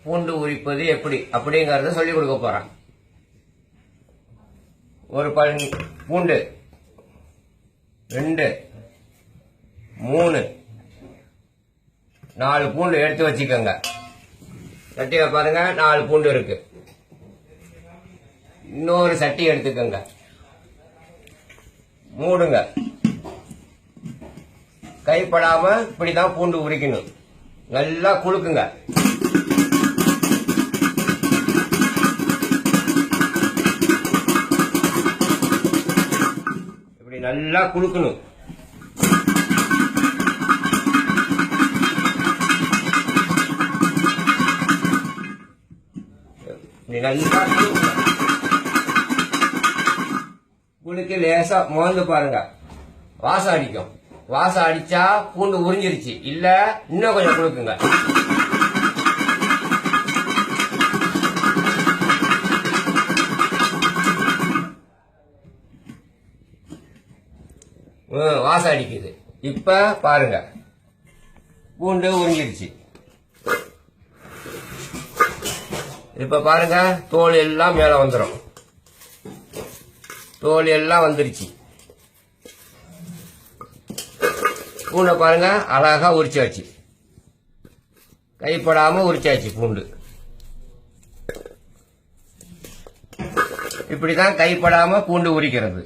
பூண்டு உரிப்பது எப்படி அப்படிங்கறத சொல்லிக் கொடுக்க போறேன். ஒரு பூண்டு 2 3 4 பூண்டு எடுத்து வச்சுக்கோங்க. சட்டியில பாருங்க 4 பூண்டு இருக்கு. இன்னொரு சட்டி எடுத்துக்கோங்க, மூடுங்க. கைப்படாம இப்படிதான் பூண்டு உரிக்கணும். நல்லா குலுக்குங்க. இப்படி நல்லா குலுக்கணும். இப்படி நல்லா குலுக்கி லேசா மோந்து பாருங்க, வாசம் அடிக்கும். வாசம் அடிச்சா பூண்டு உறிஞ்சிருச்சு. இல்ல இன்னும் கொஞ்சம் குலுக்குங்க. வாசம் அடிக்குது. இப்ப பாருங்க, பூண்டு உறிஞ்சிருச்சு. இப்ப பாருங்க, தோல் எல்லாம் மேல வந்துடும். தோல் எல்லாம் வந்துருச்சு. பூண்டை பாருங்க, அழகா உரிச்சாச்சு. கைப்படாம உரிச்சாச்சு பூண்டு. இப்படிதான் கைப்படாம பூண்டு உரிக்கிறது.